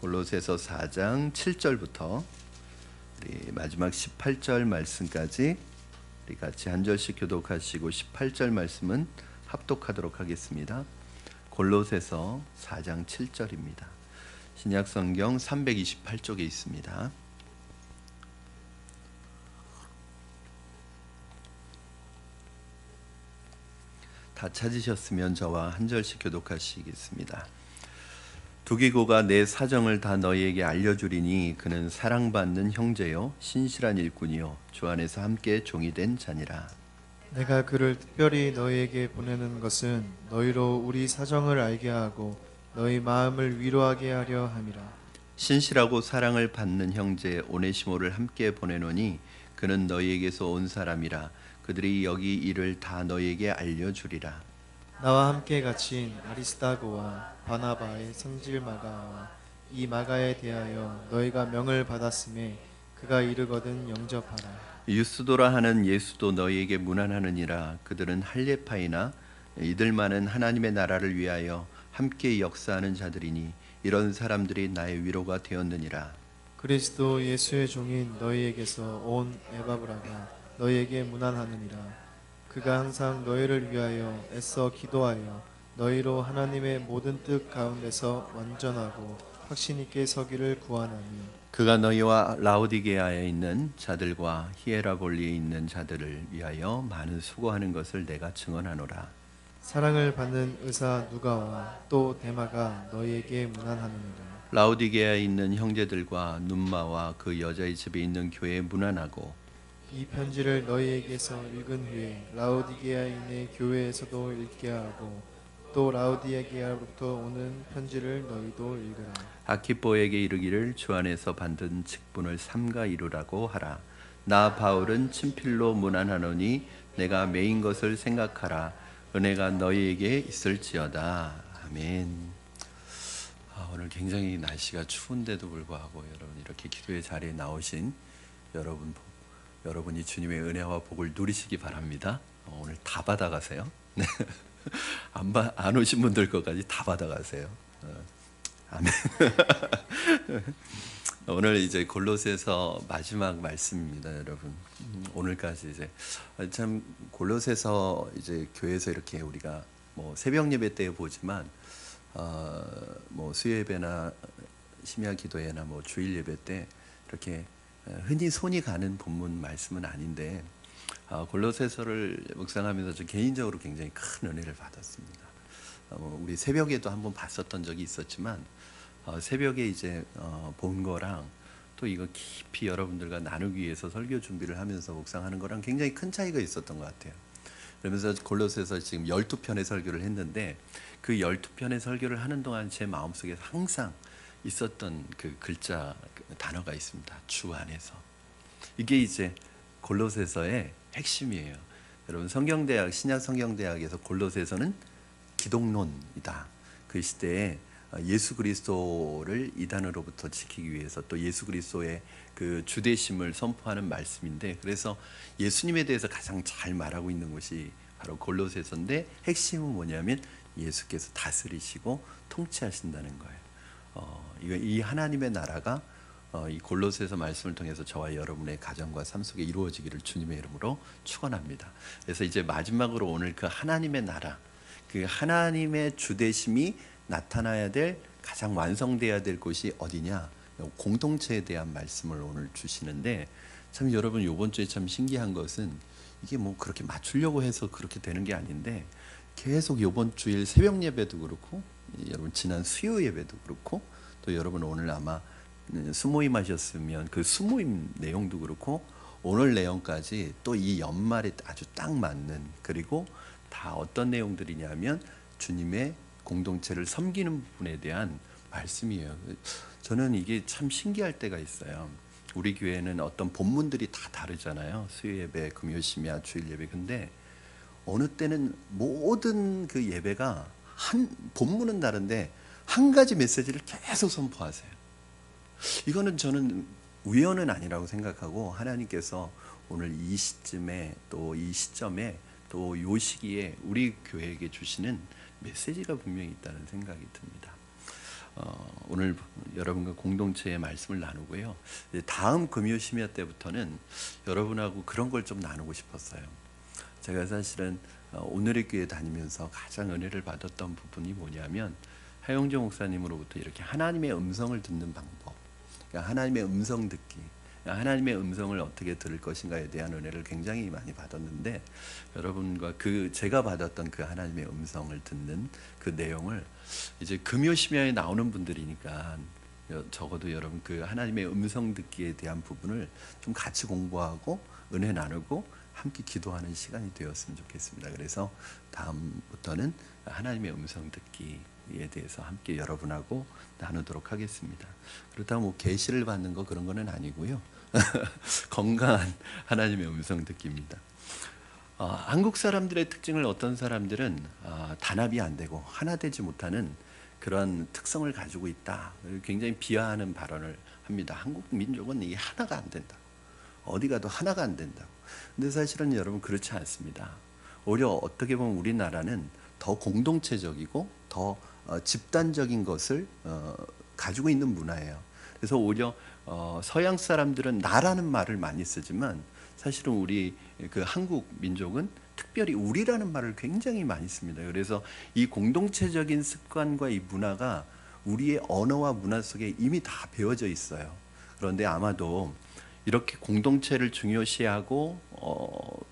골로새서 4장 7절부터 우리 마지막 18절 말씀까지 우리 같이 한 절씩 교독하시고 18절 말씀은 합독하도록 하겠습니다. 골로새서 4장 7절입니다. 신약성경 328쪽에 있습니다. 다 찾으셨으면 저와 한 절씩 교독하시겠습니다. 두기고가 내 사정을 다 너희에게 알려주리니 그는 사랑받는 형제요 신실한 일꾼이요 주 안에서 함께 종이 된 자니라. 내가 그를 특별히 너희에게 보내는 것은 너희로 우리 사정을 알게 하고 너희 마음을 위로하게 하려 함이라. 신실하고 사랑을 받는 형제 오네시모를 함께 보내노니 그는 너희에게서 온 사람이라. 그들이 여기 일을 다 너희에게 알려주리라. 나와 함께 갇힌 아리스다고와 바나바의 성질 마가와 이 마가에 대하여 너희가 명을 받았음에 그가 이르거든 영접하라. 유스도라 하는 예수도 너희에게 문안하느니라. 그들은 할례파이나 이들만은 하나님의 나라를 위하여 함께 역사하는 자들이니 이런 사람들이 나의 위로가 되었느니라. 그리스도 예수의 종인 너희에게서 온 에바브라가 너희에게 문안하느니라. 그가 항상 너희를 위하여 애써 기도하여 너희로 하나님의 모든 뜻 가운데서 완전하고 확신 있게 서기를 구하나니 그가 너희와 라오디게아에 있는 자들과 히에라볼리에 있는 자들을 위하여 많은 수고하는 것을 내가 증언하노라. 사랑을 받는 의사 누가와 또 데마가 너희에게 문안하느니라. 라오디게아에 있는 형제들과 눈마와 그 여자의 집에 있는 교회에 문안하고 이 편지를 너희에게서 읽은 후에 라오디게아인의 교회에서도 읽게 하고 또 라오디게아로부터 오는 편지를 너희도 읽으라. 아키뽀에게 이르기를 주 안에서 받은 직분을 삼가 이루라고 하라. 나 바울은 친필로 문안하노니 내가 매인 것을 생각하라. 은혜가 너희에게 있을지어다. 아멘. 오늘 굉장히 날씨가 추운데도 불구하고 여러분 이렇게 기도의 자리에 나오신 여러분이 주님의 은혜와 복을 누리시기 바랍니다. 오늘 다 받아가세요. 안 오신 분들 것까지 다 받아가세요. 아멘. 오늘 이제 골로새서 마지막 말씀입니다, 여러분. 오늘까지 이제 참 골로새서 이제 교회에서 이렇게 우리가 뭐 새벽 예배 때 보지만 뭐 수요 예배나 심야 기도회나 뭐 주일 예배 때 이렇게 흔히 손이 가는 본문 말씀은 아닌데 골로새서를 묵상하면서 저 개인적으로 굉장히 큰 은혜를 받았습니다. 우리 새벽에도 한번 봤었던 적이 있었지만 새벽에 이제 본 거랑 또 이거 깊이 여러분들과 나누기 위해서 설교 준비를 하면서 묵상하는 거랑 굉장히 큰 차이가 있었던 것 같아요. 그러면서 골로새서 지금 12편의 설교를 했는데 그 12편의 설교를 하는 동안 제 마음속에 항상 있었던 그 글자 단어가 있습니다. 주 안에서. 이게 이제 골로새서의 핵심이에요. 여러분 성경대학 신약성경대학에서 골로새서는 기독론이다. 그 시대에 예수 그리스도를 이단으로부터 지키기 위해서 또 예수 그리스도의 그 주되심을 선포하는 말씀인데 그래서 예수님에 대해서 가장 잘 말하고 있는 것이 바로 골로새서인데 핵심은 뭐냐면 예수께서 다스리시고 통치하신다는 거예요. 이 하나님의 나라가 이 골로새서 말씀을 통해서 저와 여러분의 가정과 삶 속에 이루어지기를 주님의 이름으로 축원합니다. 그래서 이제 마지막으로 오늘 그 하나님의 나라, 그 하나님의 주되심이 나타나야 될 가장 완성돼야 될 곳이 어디냐? 공동체에 대한 말씀을 오늘 주시는데 참 여러분 이번 주에 참 신기한 것은 이게 뭐 그렇게 맞추려고 해서 그렇게 되는 게 아닌데 계속 이번 주일 새벽 예배도 그렇고 여러분 지난 수요 예배도 그렇고 또 여러분 오늘 아마 수모임 하셨으면 그 수모임 내용도 그렇고 오늘 내용까지 또 이 연말에 아주 딱 맞는 그리고 다 어떤 내용들이냐면 주님의 공동체를 섬기는 부분에 대한 말씀이에요. 저는 이게 참 신기할 때가 있어요. 우리 교회는 어떤 본문들이 다 다르잖아요. 수요 예배, 금요 심야, 주일 예배. 근데 어느 때는 모든 그 예배가 한 본문은 다른데 한 가지 메시지를 계속 선포하세요. 이거는 저는 우연은 아니라고 생각하고 하나님께서 오늘 이 시점에 또 이 시점에 또 이 시기에 우리 교회에게 주시는 메시지가 분명히 있다는 생각이 듭니다. 오늘 여러분과 공동체의 말씀을 나누고요. 이제 다음 금요 심야 때부터는 여러분하고 그런 걸 좀 나누고 싶었어요. 제가 사실은 오늘의 교회 다니면서 가장 은혜를 받았던 부분이 뭐냐면 하용재 목사님으로부터 이렇게 하나님의 음성을 듣는 방법, 그러니까 하나님의 음성 듣기, 하나님의 음성을 어떻게 들을 것인가에 대한 은혜를 굉장히 많이 받았는데, 여러분과 제가 받았던 그 하나님의 음성을 듣는 그 내용을 이제 금요 심야에 나오는 분들이니까 적어도 여러분 그 하나님의 음성 듣기에 대한 부분을 좀 같이 공부하고 은혜 나누고 함께 기도하는 시간이 되었으면 좋겠습니다. 그래서 다음부터는 하나님의 음성 듣기에 대해서 함께 여러분하고 나누도록 하겠습니다. 그렇다고 뭐 계시를 받는 거 그런 거는 아니고요. 건강한 하나님의 음성 듣기입니다. 한국 사람들의 특징을 어떤 사람들은 단합이 안 되고 하나 되지 못하는 그런 특성을 가지고 있다. 굉장히 비하하는 발언을 합니다. 한국 민족은 이게 하나가 안 된다. 어디 가도 하나가 안 된다고. 근데 사실은 여러분 그렇지 않습니다. 오히려 어떻게 보면 우리나라는 더 공동체적이고 더 집단적인 것을 가지고 있는 문화예요. 그래서 오히려 서양 사람들은 나라는 말을 많이 쓰지만 사실은 우리 그 한국 민족은 특별히 우리라는 말을 굉장히 많이 씁니다. 그래서 이 공동체적인 습관과 이 문화가 우리의 언어와 문화 속에 이미 다 배어져 있어요. 그런데 아마도 이렇게 공동체를 중요시하고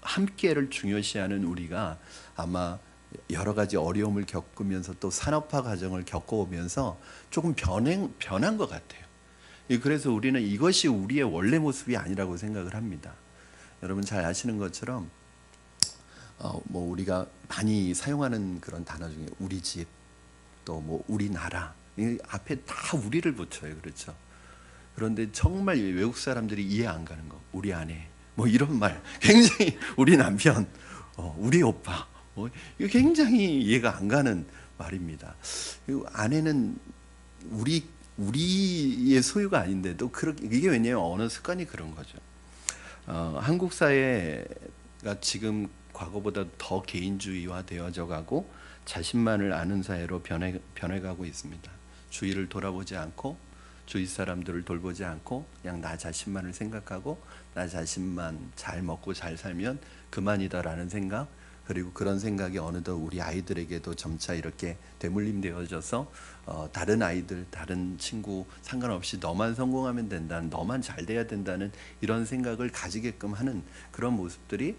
함께를 중요시하는 우리가 아마 여러 가지 어려움을 겪으면서 또 산업화 과정을 겪어오면서 조금 변한 것 같아요. 그래서 우리는 이것이 우리의 원래 모습이 아니라고 생각을 합니다. 여러분 잘 아시는 것처럼 뭐 우리가 많이 사용하는 그런 단어 중에 우리 집, 또 뭐 우리나라, 이 앞에 다 우리를 붙여요. 그렇죠? 그런데 정말 외국 사람들이 이해 안 가는 거, 우리 아내, 뭐 이런 말, 굉장히 우리 남편, 우리 오빠, 이거 굉장히 이해가 안 가는 말입니다. 아내는 우리의 소유가 아닌데도 이게 왜냐하면 언어 습관이 그런 거죠. 한국 사회가 지금 과거보다 더 개인주의화 되어져 가고 자신만을 아는 사회로 변해가고 있습니다. 주위를 돌아보지 않고 주위 사람들을 돌보지 않고 그냥 나 자신만을 생각하고 나 자신만 잘 먹고 잘 살면 그만이다라는 생각, 그리고 그런 생각이 어느덧 우리 아이들에게도 점차 이렇게 되물림되어져서 다른 아이들, 다른 친구 상관없이 너만 성공하면 된다는, 너만 잘 돼야 된다는 이런 생각을 가지게끔 하는 그런 모습들이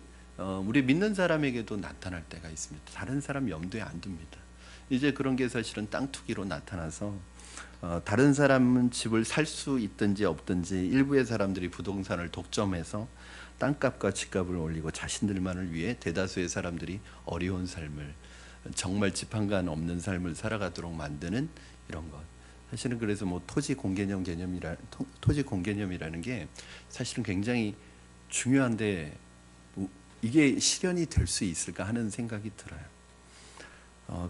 우리 믿는 사람에게도 나타날 때가 있습니다. 다른 사람 염두에 안 둡니다. 이제 그런 게 사실은 땅 투기로 나타나서 다른 사람은 집을 살 수 있든지 없든지 일부의 사람들이 부동산을 독점해서 땅값과 집값을 올리고 자신들만을 위해 대다수의 사람들이 어려운 삶을, 정말 지판간 없는 삶을 살아가도록 만드는 이런 것. 사실은 그래서 뭐 토지 공개념이라는 게 사실은 굉장히 중요한데 이게 실현이 될 수 있을까 하는 생각이 들어요.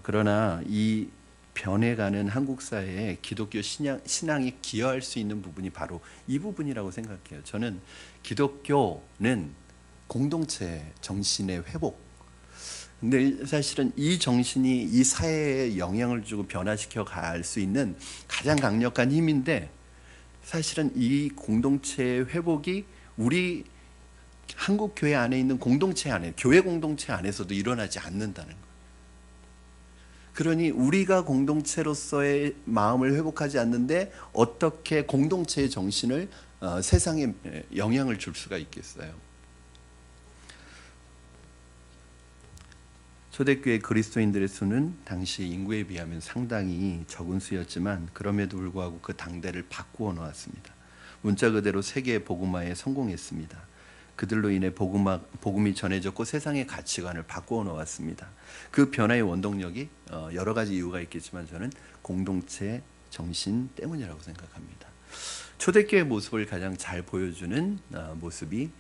그러나 이 변해가는 한국 사회에 기독교 신앙이 기여할 수 있는 부분이 바로 이 부분이라고 생각해요. 저는 기독교는 공동체 정신의 회복. 근데 사실은 이 정신이 이 사회에 영향을 주고 변화시켜 갈 수 있는 가장 강력한 힘인데, 사실은 이 공동체의 회복이 우리 한국 교회 안에 있는 공동체 안에, 교회 공동체 안에서도 일어나지 않는다는 거예요. 그러니 우리가 공동체로서의 마음을 회복하지 않는데 어떻게 공동체의 정신을 세상에 영향을 줄 수가 있겠어요? 초대교회 그리스도인들의 수는 당시 인구에 비하면 상당히 적은 수였지만 그럼에도 불구하고 그 당대를 바꾸어 놓았습니다. 문자 그대로 세계의 복음화에 성공했습니다. 그들로 인해 복음이 전해졌고 세상의 가치관을 바꾸어 놓았습니다. 그 변화의 원동력이 여러 가지 이유가 있겠지만 저는 공동체 정신 때문이라고 생각합니다. 초대교회의 모습을 가장 잘 보여주는 모습이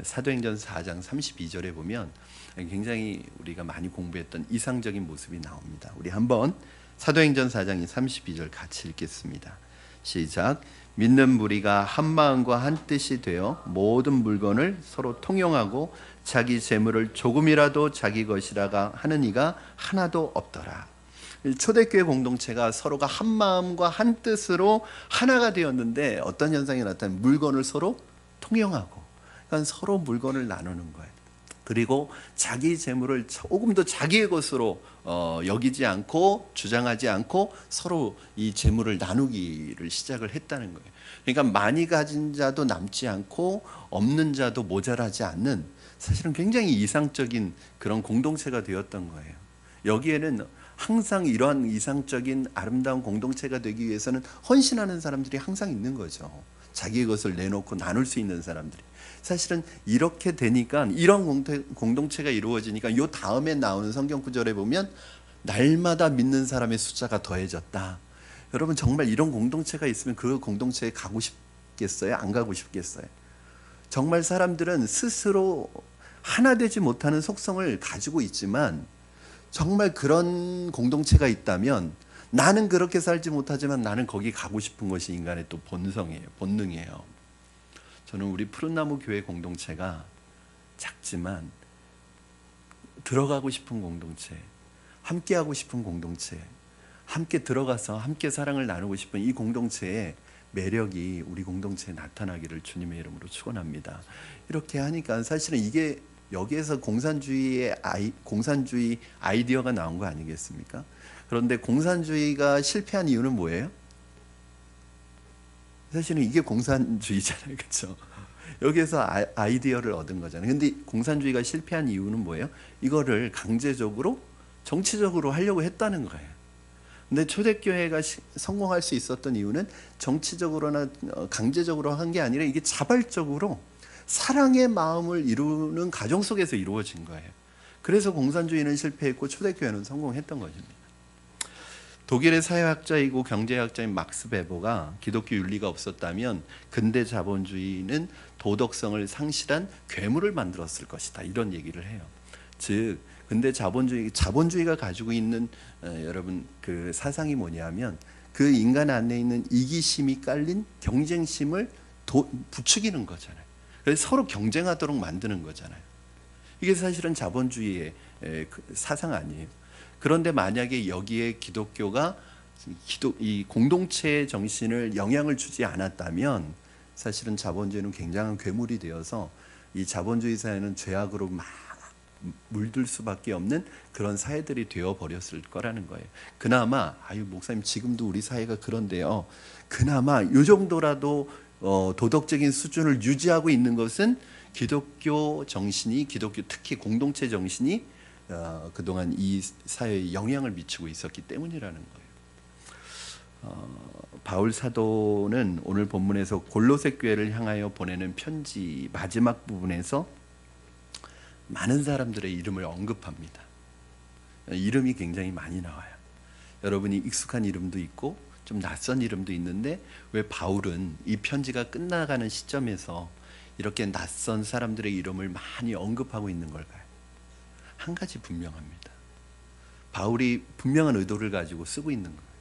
사도행전 4장 32절에 보면 굉장히 우리가 많이 공부했던 이상적인 모습이 나옵니다. 우리 한번 사도행전 4장 32절 같이 읽겠습니다. 시작. 믿는 무리가 한 마음과 한 뜻이 되어 모든 물건을 서로 통용하고 자기 재물을 조금이라도 자기 것이라가 하는 이가 하나도 없더라. 초대교회 공동체가 서로가 한 마음과 한 뜻으로 하나가 되었는데 어떤 현상이 나타나면 물건을 서로 통용하고, 그러니까 서로 물건을 나누는 거예요. 그리고 자기 재물을 조금 더 자기의 것으로 여기지 않고 주장하지 않고 서로 이 재물을 나누기를 시작을 했다는 거예요. 그러니까 많이 가진 자도 남지 않고 없는 자도 모자라지 않는, 사실은 굉장히 이상적인 그런 공동체가 되었던 거예요. 여기에는 항상 이러한 이상적인 아름다운 공동체가 되기 위해서는 헌신하는 사람들이 항상 있는 거죠. 자기의 것을 내놓고 나눌 수 있는 사람들이. 사실은 이렇게 되니까, 이런 공동체가 이루어지니까 요 다음에 나오는 성경 구절에 보면 날마다 믿는 사람의 숫자가 더해졌다. 여러분, 정말 이런 공동체가 있으면 그 공동체에 가고 싶겠어요? 안 가고 싶겠어요? 정말 사람들은 스스로 하나 되지 못하는 속성을 가지고 있지만, 정말 그런 공동체가 있다면 나는 그렇게 살지 못하지만 나는 거기 가고 싶은 것이 인간의 또 본성이에요. 본능이에요. 저는 우리 푸른나무 교회 공동체가 작지만 들어가고 싶은 공동체, 함께 하고 싶은 공동체, 함께 들어가서 함께 사랑을 나누고 싶은 이 공동체의 매력이 우리 공동체에 나타나기를 주님의 이름으로 축원합니다. 이렇게 하니까 사실은 이게 여기에서 공산주의 아이디어가 나온 거 아니겠습니까? 그런데 공산주의가 실패한 이유는 뭐예요? 사실은 이게 공산주의잖아요, 그렇죠? 여기에서 아이디어를 얻은 거잖아요. 근데 공산주의가 실패한 이유는 뭐예요? 이거를 강제적으로 정치적으로 하려고 했다는 거예요. 근데 초대교회가 성공할 수 있었던 이유는 정치적으로나 강제적으로 한 게 아니라 이게 자발적으로 사랑의 마음을 이루는 가정 속에서 이루어진 거예요. 그래서 공산주의는 실패했고 초대교회는 성공했던 것입니다. 독일의 사회학자이고 경제학자인 막스 베버가 기독교 윤리가 없었다면 근대 자본주의는 도덕성을 상실한 괴물을 만들었을 것이다, 이런 얘기를 해요. 즉 근대 자본주의가 가지고 있는 여러분 그 사상이 뭐냐면, 그 인간 안에 있는 이기심이 깔린 경쟁심을 부추기는 거잖아요. 그래서 서로 경쟁하도록 만드는 거잖아요. 이게 사실은 자본주의의 사상 아니에요. 그런데 만약에 여기에 기독교가 이 공동체의 정신을 영향을 주지 않았다면 사실은 자본주의는 굉장한 괴물이 되어서 이 자본주의 사회는 죄악으로 막 물들 수밖에 없는 그런 사회들이 되어버렸을 거라는 거예요. 그나마 목사님 지금도 우리 사회가 그런데요, 그나마 이 정도라도 도덕적인 수준을 유지하고 있는 것은 기독교 정신이, 기독교 특히 공동체 정신이 그동안 이 사회에 영향을 미치고 있었기 때문이라는 거예요. 바울 사도는 오늘 본문에서 골로새 교회를 향하여 보내는 편지 마지막 부분에서 많은 사람들의 이름을 언급합니다. 이름이 굉장히 많이 나와요. 여러분이 익숙한 이름도 있고 좀 낯선 이름도 있는데, 왜 바울은 이 편지가 끝나가는 시점에서 이렇게 낯선 사람들의 이름을 많이 언급하고 있는 걸까요? 한 가지 분명합니다. 바울이 분명한 의도를 가지고 쓰고 있는 거예요.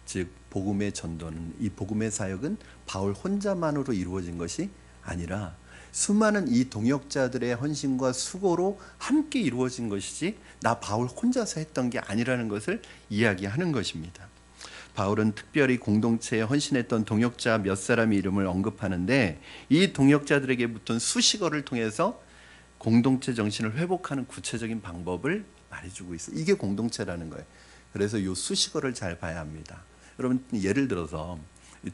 즉 복음의 전도는, 이 복음의 사역은 바울 혼자만으로 이루어진 것이 아니라 수많은 이 동역자들의 헌신과 수고로 함께 이루어진 것이지 나 바울 혼자서 했던 게 아니라는 것을 이야기하는 것입니다. 바울은 특별히 공동체에 헌신했던 동역자 몇 사람의 이름을 언급하는데, 이 동역자들에게 붙은 수식어를 통해서 공동체 정신을 회복하는 구체적인 방법을 말해주고 있어요. 이게 공동체라는 거예요. 그래서 이 수식어를 잘 봐야 합니다. 여러분, 예를 들어서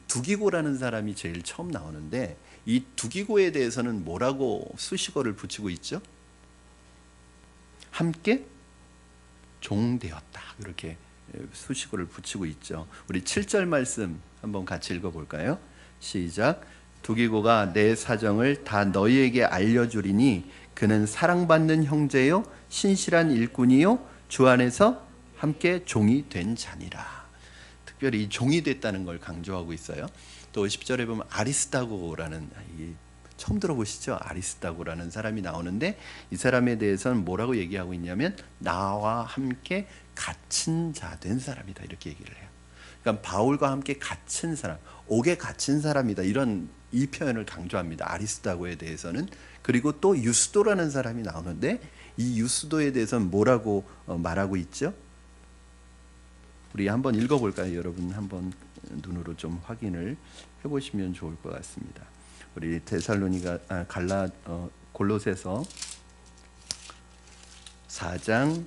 두기고라는 사람이 제일 처음 나오는데, 이 두기고에 대해서는 뭐라고 수식어를 붙이고 있죠? 함께 종되었다, 이렇게 수식어를 붙이고 있죠. 우리 7절 말씀 한번 같이 읽어볼까요? 시작. 두기고가 내 사정을 다 너희에게 알려주리니 그는 사랑받는 형제요 신실한 일꾼이요 주 안에서 함께 종이 된 자니라. 특별히 종이 됐다는 걸 강조하고 있어요. 또 10절에 보면 아리스다고라는, 처음 들어보시죠? 아리스다고라는 사람이 나오는데, 이 사람에 대해서는 뭐라고 얘기하고 있냐면 나와 함께 갇힌 자 된 사람이다, 이렇게 얘기를 해요. 그러니까 바울과 함께 갇힌 사람, 옥에 갇힌 사람이다, 이 표현을 강조합니다. 아리스다고에 대해서는. 그리고 또 유스도라는 사람이 나오는데, 이 유스도에 대해서는 뭐라고 말하고 있죠? 우리 한번 읽어볼까요? 여러분 한번 눈으로 좀 확인을 해보시면 좋을 것 같습니다. 우리 골로새서 4장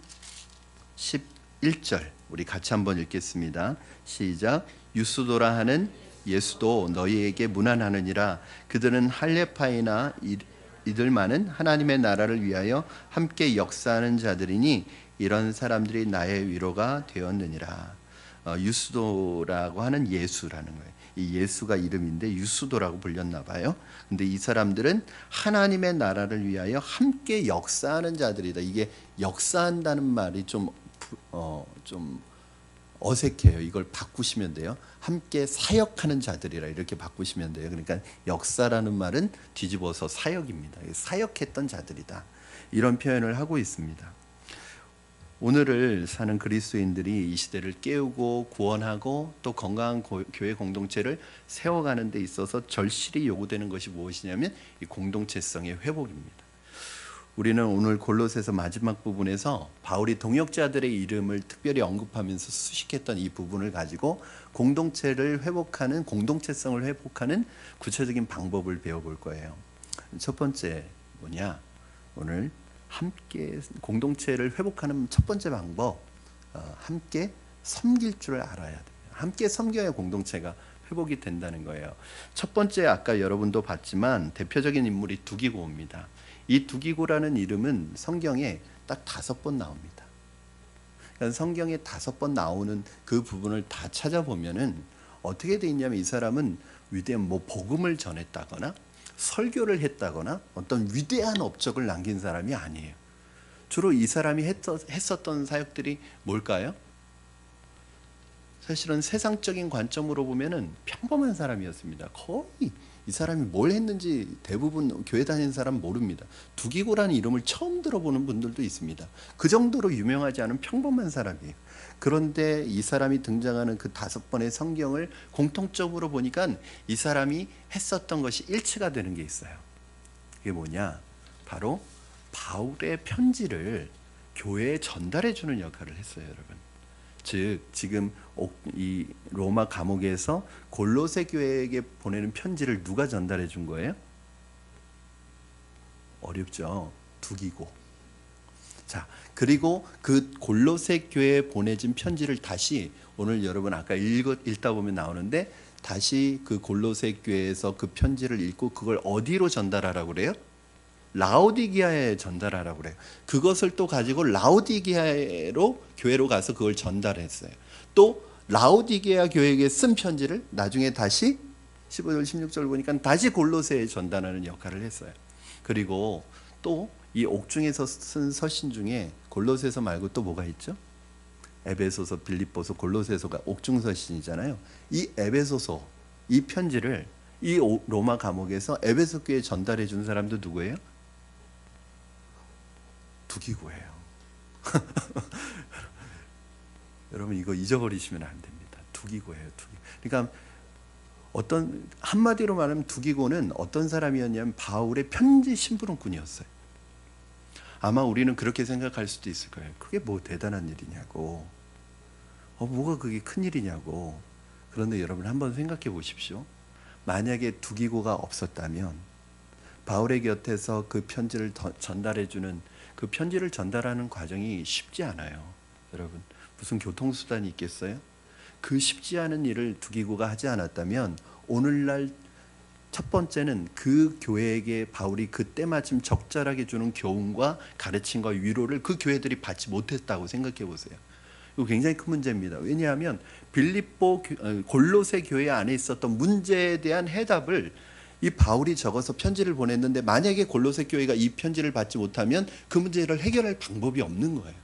11절 우리 같이 한번 읽겠습니다. 시작. 유스도라 하는 예수도 너희에게 문안하느니라. 그들은 할례파이나 이들만은 하나님의 나라를 위하여 함께 역사하는 자들이니 이런 사람들이 나의 위로가 되었느니라. 유스도라고 하는 예수라는 거예요. 이 예수가 이름인데 유스도라고 불렸나 봐요. 근데 이 사람들은 하나님의 나라를 위하여 함께 역사하는 자들이다. 이게 역사한다는 말이 좀 어색해요. 이걸 바꾸시면 돼요. 함께 사역하는 자들이라 이렇게 바꾸시면 돼요. 그러니까 역사라는 말은 뒤집어서 사역입니다. 사역했던 자들이다. 이런 표현을 하고 있습니다. 오늘을 사는 그리스도인들이 이 시대를 깨우고 구원하고 또 건강한 교회 공동체를 세워가는 데 있어서 절실히 요구되는 것이 무엇이냐면 이 공동체성의 회복입니다. 우리는 오늘 골로새서 마지막 부분에서 바울이 동역자들의 이름을 특별히 언급하면서 수식했던 이 부분을 가지고 공동체를 회복하는, 공동체성을 회복하는 구체적인 방법을 배워볼 거예요. 첫 번째 뭐냐? 오늘 함께 공동체를 회복하는 첫 번째 방법, 함께 섬길 줄 알아야 돼요. 함께 섬겨야 공동체가 회복이 된다는 거예요. 첫 번째, 아까 여러분도 봤지만 대표적인 인물이 두기고입니다. 이 두기고라는 이름은 성경에 딱 5번 나옵니다. 그러니까 성경에 5번 나오는 그 부분을 다 찾아보면은 어떻게 돼 있냐면 이 사람은 위대한 복음을 전했다거나 설교를 했다거나 어떤 위대한 업적을 남긴 사람이 아니에요. 주로 이 사람이 했었던 사역들이 뭘까요? 사실은 세상적인 관점으로 보면은 평범한 사람이었습니다. 거의 이 사람이 뭘 했는지 대부분 교회 다니는 사람 모릅니다. 두기고라는 이름을 처음 들어보는 분들도 있습니다. 그 정도로 유명하지 않은 평범한 사람이에요. 그런데 이 사람이 등장하는 그 5번의 성경을 공통적으로 보니까 이 사람이 했었던 것이 일치가 되는 게 있어요. 그게 뭐냐? 바로 바울의 편지를 교회에 전달해 주는 역할을 했어요, 여러분. 즉 지금 이 로마 감옥에서 골로새 교회에게 보내는 편지를 누가 전달해 준 거예요? 어렵죠. 두기고. 자, 그리고 그 골로새 교회에 보내진 편지를 다시 오늘 여러분 아까 읽다 보면 나오는데 다시 그 골로새 교회에서 그 편지를 읽고 그걸 어디로 전달하라고 그래요? 라오디게아에 전달하라고 그래요. 그것을 또 가지고 라오디게아로 교회로 가서 그걸 전달했어요. 또 라오디게아 교회에게 쓴 편지를 나중에 다시 15절 16절 보니까 다시 골로새에 전달하는 역할을 했어요. 그리고 또 이 옥중에서 쓴 서신 중에 골로새서 말고 또 뭐가 있죠? 에베소서, 빌립보서, 골로새서가 옥중 서신이잖아요. 이 에베소서, 이 편지를 이 로마 감옥에서 에베소 교회에 전달해 준 사람도 누구예요? 두기고예요. 여러분 이거 잊어버리시면 안 됩니다. 두기고예요. 그러니까 어떤 한마디로 말하면 두기고는 어떤 사람이었냐면 바울의 편지 심부름꾼이었어요. 아마 우리는 그렇게 생각할 수도 있을 거예요. 그게 뭐 대단한 일이냐고. 뭐가 그게 큰 일이냐고. 그런데 여러분 한번 생각해 보십시오. 만약에 두기고가 없었다면 바울의 곁에서 그 편지를 전달해주는 그 편지를 전달하는 과정이 쉽지 않아요. 여러분 무슨 교통수단이 있겠어요? 그 쉽지 않은 일을 두기고가 하지 않았다면 오늘날 첫 번째는 그 교회에게 바울이 그때 마침 적절하게 주는 교훈과 가르침과 위로를 그 교회들이 받지 못했다고 생각해 보세요. 이거 굉장히 큰 문제입니다. 왜냐하면 골로새 교회 안에 있었던 문제에 대한 해답을 이 바울이 적어서 편지를 보냈는데 만약에 골로새 교회가 이 편지를 받지 못하면 그 문제를 해결할 방법이 없는 거예요.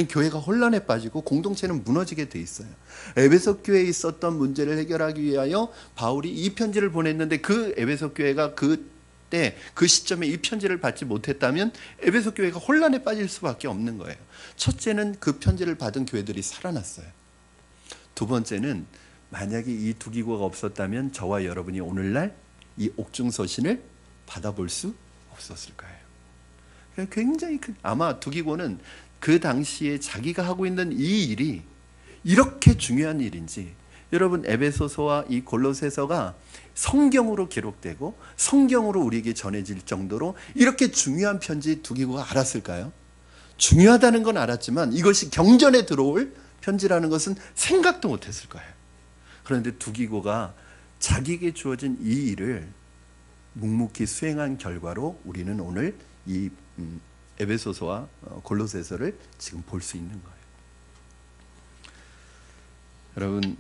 교회가 혼란에 빠지고 공동체는 무너지게 돼 있어요. 에베소 교회에 있었던 문제를 해결하기 위하여 바울이 이 편지를 보냈는데 그 에베소 교회가 그때 그 시점에 이 편지를 받지 못했다면 에베소 교회가 혼란에 빠질 수밖에 없는 거예요. 첫째는 그 편지를 받은 교회들이 살아났어요. 두 번째는 만약에 이 두기고가 없었다면 저와 여러분이 오늘날 이 옥중 서신을 받아볼 수 없었을 거예요. 굉장히 아마 두기고는 그 당시에 자기가 하고 있는 이 일이 이렇게 중요한 일인지, 여러분 에베소서와 이 골로새서가 성경으로 기록되고 성경으로 우리에게 전해질 정도로 이렇게 중요한 편지 두기고가 알았을까요? 중요하다는 건 알았지만 이것이 경전에 들어올 편지라는 것은 생각도 못했을 거예요. 그런데 두기고가 자기에게 주어진 이 일을 묵묵히 수행한 결과로 우리는 오늘 이 에베소서와 골로새서를 지금 볼 수 있는 거예요. 여러분,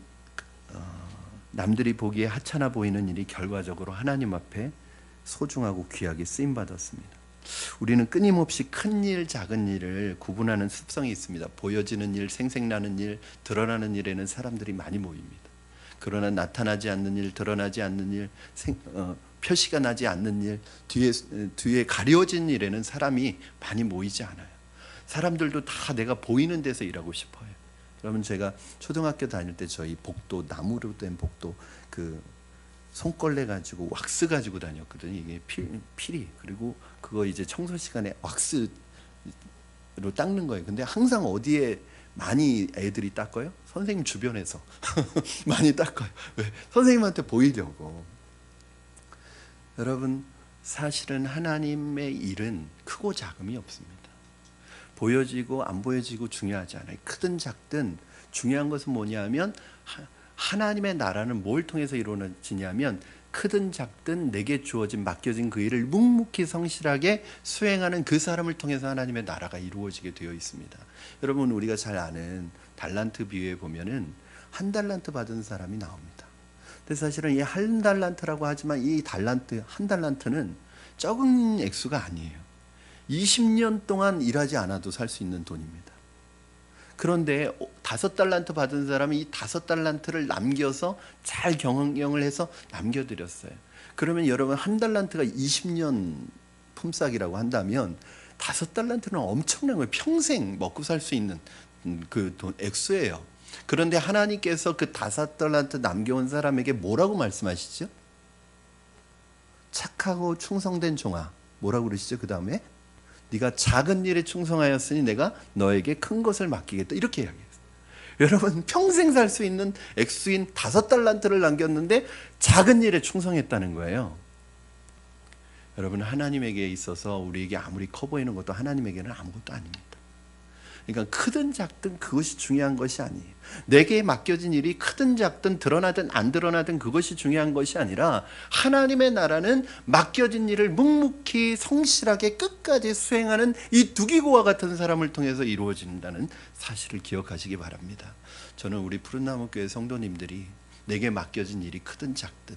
남들이 보기에 하찮아 보이는 일이 결과적으로 하나님 앞에 소중하고 귀하게 쓰임 받았습니다. 우리는 끊임없이 큰 일, 작은 일을 구분하는 습성이 있습니다. 보여지는 일, 생생나는 일, 드러나는 일에는 사람들이 많이 모입니다. 그러나 나타나지 않는 일, 드러나지 않는 일, 표시가 나지 않는 일, 뒤에 가려진 일에는 사람이 많이 모이지 않아요. 사람들도 다 내가 보이는 데서 일하고 싶어요. 여러분, 제가 초등학교 다닐 때 저희 복도, 나무로 된 복도, 그 손걸레 가지고 왁스 가지고 다녔거든요. 이게 필이, 그리고 그거 이제 청소 시간에 왁스로 닦는 거예요. 근데 항상 어디에 많이 애들이 닦아요? 선생님 주변에서 많이 닦아요. 왜? 선생님한테 보이려고. 여러분, 사실은 하나님의 일은 크고 작음이 없습니다. 보여지고 안 보여지고 중요하지 않아요. 크든 작든 중요한 것은 뭐냐면 하나님의 나라는 뭘 통해서 이루어지냐면 크든 작든 내게 주어진 맡겨진 그 일을 묵묵히 성실하게 수행하는 그 사람을 통해서 하나님의 나라가 이루어지게 되어 있습니다. 여러분, 우리가 잘 아는 달란트 비유에 보면은 한 달란트 받은 사람이 나옵니다. 근데 사실은 이 한 달란트라고 하지만 이 달란트, 한 달란트는 적은 액수가 아니에요. 20년 동안 일하지 않아도 살 수 있는 돈입니다. 그런데 5달란트 받은 사람이 이 5달란트를 남겨서 잘 경영을 해서 남겨드렸어요. 그러면 여러분, 한 달란트가 20년 품삯이라고 한다면 5달란트는 엄청난 거예요. 평생 먹고 살 수 있는 그 돈 액수예요. 그런데 하나님께서 그 5달란트 남겨온 사람에게 뭐라고 말씀하시죠? 착하고 충성된 종아. 뭐라고 그러시죠? 그 다음에 네가 작은 일에 충성하였으니 내가 너에게 큰 것을 맡기겠다. 이렇게 이야기했어요. 여러분, 평생 살 수 있는 액수인 5달란트를 남겼는데 작은 일에 충성했다는 거예요. 여러분, 하나님에게 있어서 우리에게 아무리 커 보이는 것도 하나님에게는 아무것도 아닙니다. 그러니까 크든 작든 그것이 중요한 것이 아니에요. 내게 맡겨진 일이 크든 작든 드러나든 안 드러나든 그것이 중요한 것이 아니라 하나님의 나라는 맡겨진 일을 묵묵히 성실하게 끝까지 수행하는 이 두기고와 같은 사람을 통해서 이루어진다는 사실을 기억하시기 바랍니다. 저는 우리 푸른나무교회 성도님들이 내게 맡겨진 일이 크든 작든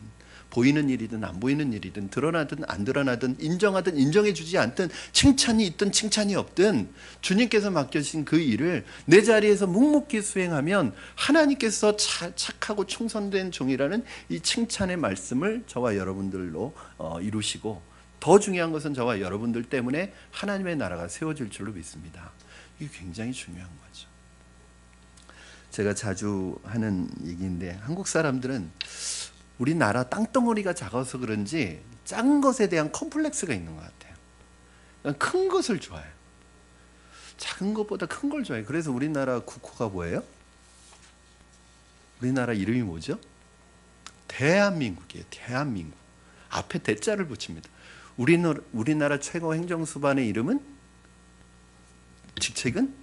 보이는 일이든 안 보이는 일이든 드러나든 안 드러나든 인정하든 인정해 주지 않든 칭찬이 있든 칭찬이 없든 주님께서 맡겨진 그 일을 내 자리에서 묵묵히 수행하면 하나님께서 착하고 충성된 종이라는 이 칭찬의 말씀을 저와 여러분들로 이루시고, 더 중요한 것은 저와 여러분들 때문에 하나님의 나라가 세워질 줄로 믿습니다. 이게 굉장히 중요한 거죠. 제가 자주 하는 얘기인데, 한국 사람들은 우리나라 땅덩어리가 작아서 그런지 작은 것에 대한 컴플렉스가 있는 것 같아요. 큰 것을 좋아해요. 작은 것보다 큰 걸 좋아해요. 그래서 우리나라 국호가 뭐예요? 우리나라 이름이 뭐죠? 대한민국이에요. 대한민국. 앞에 대자를 붙입니다. 우리나라 최고 행정수반의 이름은, 직책은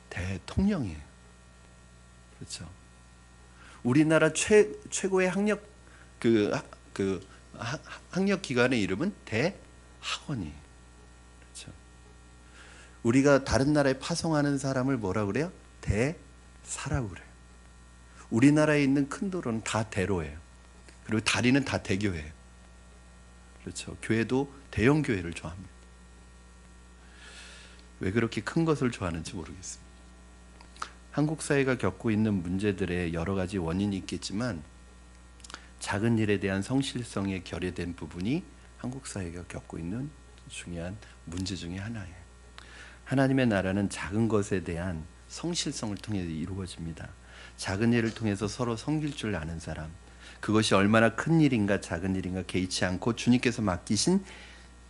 대통령이에요. 그렇죠. 우리나라 최고의 학력 기관의 이름은 대학원이에요. 그렇죠. 우리가 다른 나라에 파송하는 사람을 뭐라 그래요? 대사라고 그래요. 우리나라에 있는 큰 도로는 다 대로예요. 그리고 다리는 다 대교예요. 그렇죠. 교회도 대형 교회를 좋아합니다. 왜 그렇게 큰 것을 좋아하는지 모르겠습니다. 한국 사회가 겪고 있는 문제들의 여러 가지 원인이 있겠지만 작은 일에 대한 성실성에 결여된 부분이 한국 사회가 겪고 있는 중요한 문제 중에 하나예요. 하나님의 나라는 작은 것에 대한 성실성을 통해 이루어집니다. 작은 일을 통해서 서로 섬길 줄 아는 사람, 그것이 얼마나 큰 일인가 작은 일인가 개의치 않고 주님께서 맡기신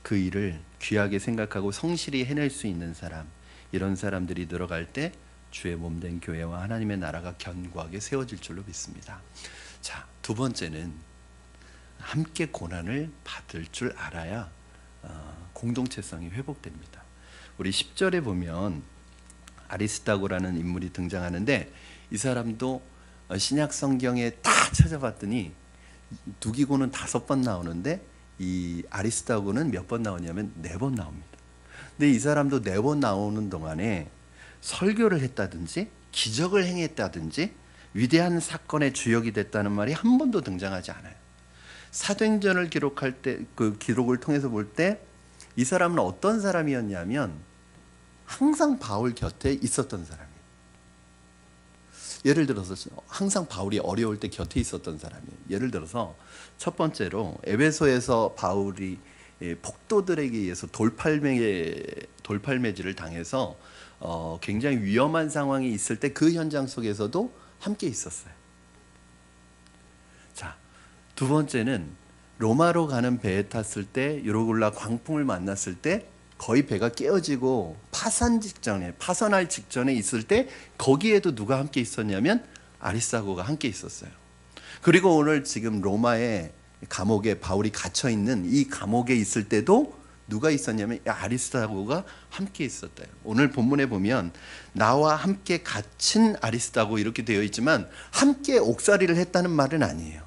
그 일을 귀하게 생각하고 성실히 해낼 수 있는 사람, 이런 사람들이 들어갈 때 주의 몸된 교회와 하나님의 나라가 견고하게 세워질 줄로 믿습니다. 자, 두 번째는 함께 고난을 받을 줄 알아야 공동체성이 회복됩니다. 우리 10절에 보면 아리스다고라는 인물이 등장하는데, 이 사람도 신약 성경에 다 찾아봤더니 두기고는 5번 나오는데 이 아리스다고는 몇 번 나오냐면 4번 나옵니다. 근데 이 사람도 4번 나오는 동안에 설교를 했다든지 기적을 행했다든지 위대한 사건의 주역이 됐다는 말이 한 번도 등장하지 않아요. 사도행전을 기록할 때, 그 기록을 통해서 볼 때 이 사람은 어떤 사람이었냐면 항상 바울 곁에 있었던 사람이에요. 예를 들어서 항상 바울이 어려울 때 곁에 있었던 사람이에요. 예를 들어서 첫 번째로 에베소에서 바울이 폭도들에게 의해서 돌팔매질을 당해서 굉장히 위험한 상황이 있을 때 그 현장 속에서도 함께 있었어요. 자, 두 번째는 로마로 가는 배에 탔을 때 유로굴라 광풍을 만났을 때 거의 배가 깨어지고 파선할 직전에 있을 때 거기에도 누가 함께 있었냐면 아리스다고가 함께 있었어요. 그리고 오늘 지금 로마의 감옥에 바울이 갇혀 있는 이 감옥에 있을 때도 누가 있었냐면 아리스다고가 함께 있었대요. 오늘 본문에 보면 나와 함께 갇힌 아리스다고 이렇게 되어 있지만 함께 옥살이를 했다는 말은 아니에요.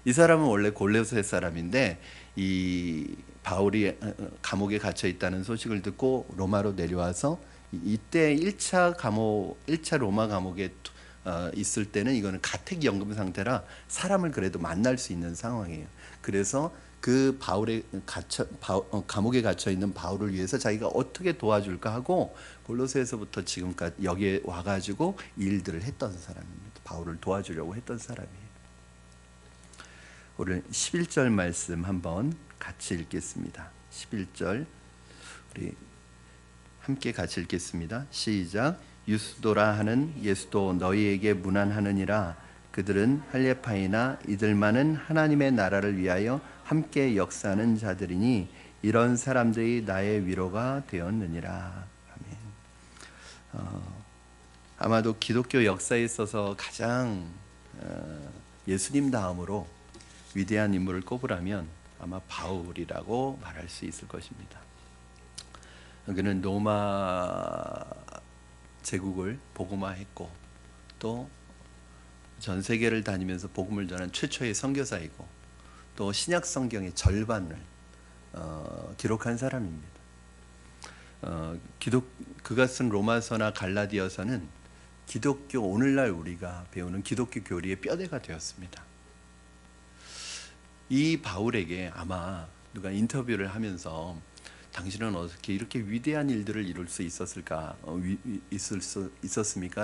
이 사람은 원래 골로새 사람인데 이 바울이 감옥에 갇혀 있다는 소식을 듣고 로마로 내려와서 이때 1차 로마 감옥에 있을 때는 이거는 가택연금 상태라 사람을 그래도 만날 수 있는 상황이에요. 그래서 그 감옥에 갇혀 있는 바울을 위해서 자기가 어떻게 도와줄까 하고 골로새에서부터 지금까지 여기에 와가지고 일들을 했던 사람입니다. 바울을 도와주려고 했던 사람이에요. 오늘 11절 말씀 한번 같이 읽겠습니다. 11절 우리 함께 같이 읽겠습니다. 시작. 유스도라 하는 예수도 너희에게 문안하느니라. 그들은 할례파이나 이들만은 하나님의 나라를 위하여 함께 역사하는 자들이니 이런 사람들이 나의 위로가 되었느니라. 아멘. 아마도 기독교 역사에 있어서 가장 예수님 다음으로 위대한 인물을 꼽으라면 아마 바울이라고 말할 수 있을 것입니다. 그는 로마 제국을 복음화했고 또 전 세계를 다니면서 복음을 전한 최초의 선교사이고 또 신약 성경의 절반을 기록한 사람입니다. 그가 쓴 로마서나 갈라디아서는 기독교, 오늘날 우리가 배우는 기독교 교리의 뼈대가 되었습니다. 이 바울에게 아마 누가 인터뷰를 하면서 당신은 어떻게 이렇게 위대한 일들을 이룰 수 있었습니까?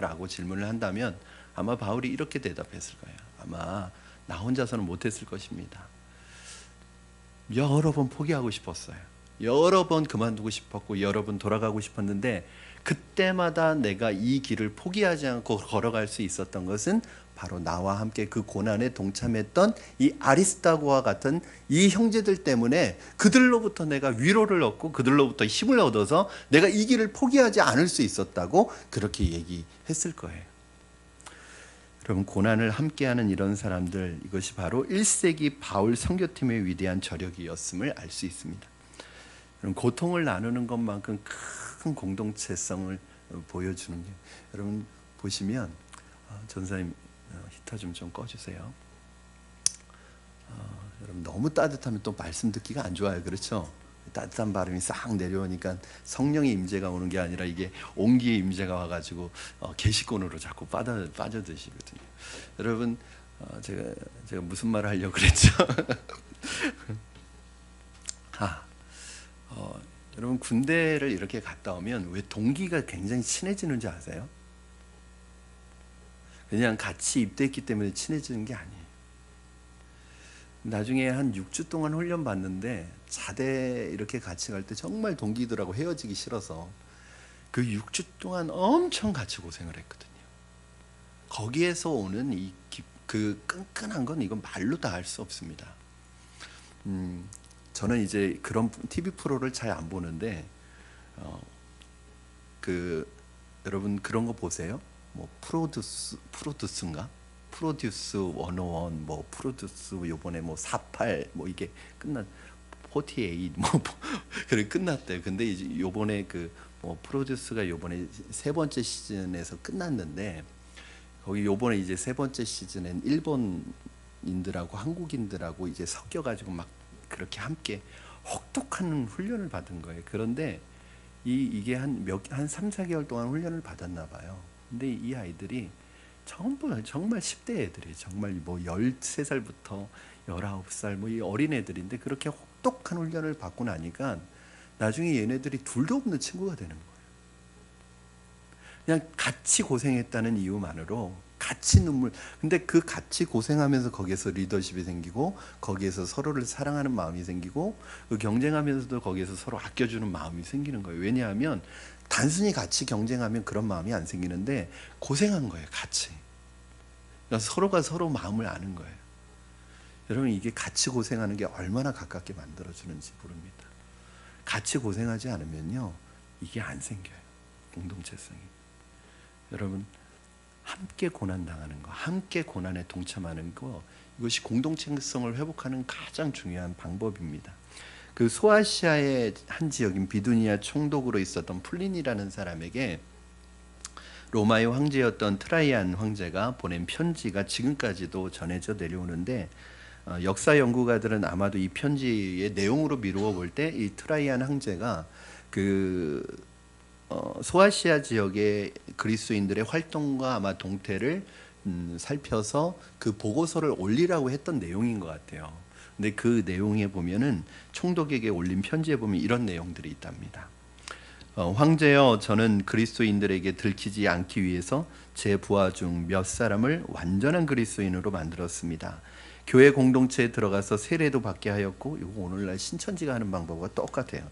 라고 질문을 한다면 아마 바울이 이렇게 대답했을 거예요. 아마 나 혼자서는 못했을 것입니다. 여러 번 포기하고 싶었어요. 여러 번 그만두고 싶었고 여러 번 돌아가고 싶었는데 그때마다 내가 이 길을 포기하지 않고 걸어갈 수 있었던 것은 바로 나와 함께 그 고난에 동참했던 이 아리스다고와 같은 이 형제들 때문에 그들로부터 내가 위로를 얻고 그들로부터 힘을 얻어서 내가 이 길을 포기하지 않을 수 있었다고 그렇게 얘기했을 거예요. 여러분, 고난을 함께하는 이런 사람들, 이것이 바로 1세기 바울 선교팀의 위대한 저력이었음을 알 수 있습니다. 여러분, 고통을 나누는 것만큼 큰 공동체성을 보여주는 게, 여러분 보시면 전사님 히터 좀 꺼주세요. 여러분, 너무 따뜻하면 또 말씀 듣기가 안 좋아요. 그렇죠? 따뜻한 바람이 싹 내려오니까 성령의 임재가 오는 게 아니라 이게 온기의 임재가 와가지고 계시권으로 자꾸 빠져드시거든요. 여러분, 제가 무슨 말을 하려고 그랬죠? 여러분, 군대를 이렇게 갔다 오면 왜 동기가 굉장히 친해지는지 아세요? 그냥 같이 입대했기 때문에 친해지는 게 아니에요. 나중에 한 6주 동안 훈련 받는데 자대 이렇게 같이 갈 때 정말 동기들하고 헤어지기 싫어서 그 6주 동안 엄청 같이 고생을 했거든요. 거기에서 오는 그 끈끈한 건 이건 말로 다 할 수 없습니다. 저는 이제 그런 TV 프로를 잘 안 보는데 그 여러분 그런 거 보세요. 뭐 프로듀스인가? 프로듀스 101, 뭐 프로듀스 요번에 뭐 48, 뭐 이게 끝났 48, 뭐 그래 끝났대요. 근데 이제 요번에 그 뭐 프로듀스가 요번에 세 번째 시즌에서 끝났는데, 거기 요번에 이제 세 번째 시즌엔 일본인들하고 한국인들하고 이제 섞여가지고 막 그렇게 함께 혹독한 훈련을 받은 거예요. 그런데 이게 한 3, 4개월 동안 훈련을 받았나 봐요. 근데 이 아이들이 정말 10대 애들이 정말 뭐 13살부터 19살 뭐 이 어린 애들인데 그렇게 혹독한 훈련을 받고 나니까 나중에 얘네들이 둘도 없는 친구가 되는 거예요. 그냥 같이 고생했다는 이유만으로 같이 눈물. 근데 그 같이 고생하면서 거기에서 리더십이 생기고 거기에서 서로를 사랑하는 마음이 생기고 그 경쟁하면서도 거기에서 서로 아껴주는 마음이 생기는 거예요. 왜냐하면 단순히 같이 경쟁하면 그런 마음이 안 생기는데 고생한 거예요. 같이. 그러니까 서로가 서로 마음을 아는 거예요. 여러분 이게 같이 고생하는 게 얼마나 가깝게 만들어주는지 모릅니다. 같이 고생하지 않으면요 이게 안 생겨요. 공동체성이. 여러분 함께 고난당하는 거, 함께 고난에 동참하는 거, 이것이 공동체성을 회복하는 가장 중요한 방법입니다. 그 소아시아의 한 지역인 비두니아 총독으로 있었던 플린이라는 사람에게 로마의 황제였던 트라이안 황제가 보낸 편지가 지금까지도 전해져 내려오는데, 역사 연구가들은 아마도 이 편지의 내용으로 미루어 볼 때 이 트라이안 황제가 그 소아시아 지역의 그리스도인들의 활동과 아마 동태를 살펴서 그 보고서를 올리라고 했던 내용인 것 같아요. 근데 그 내용에 보면은 총독에게 올린 편지에 보면 이런 내용들이 있답니다. 황제여, 저는 그리스도인들에게 들키지 않기 위해서 제 부하 중 몇 사람을 완전한 그리스도인으로 만들었습니다. 교회 공동체에 들어가서 세례도 받게 하였고, 이거 오늘날 신천지가 하는 방법과 똑같아요.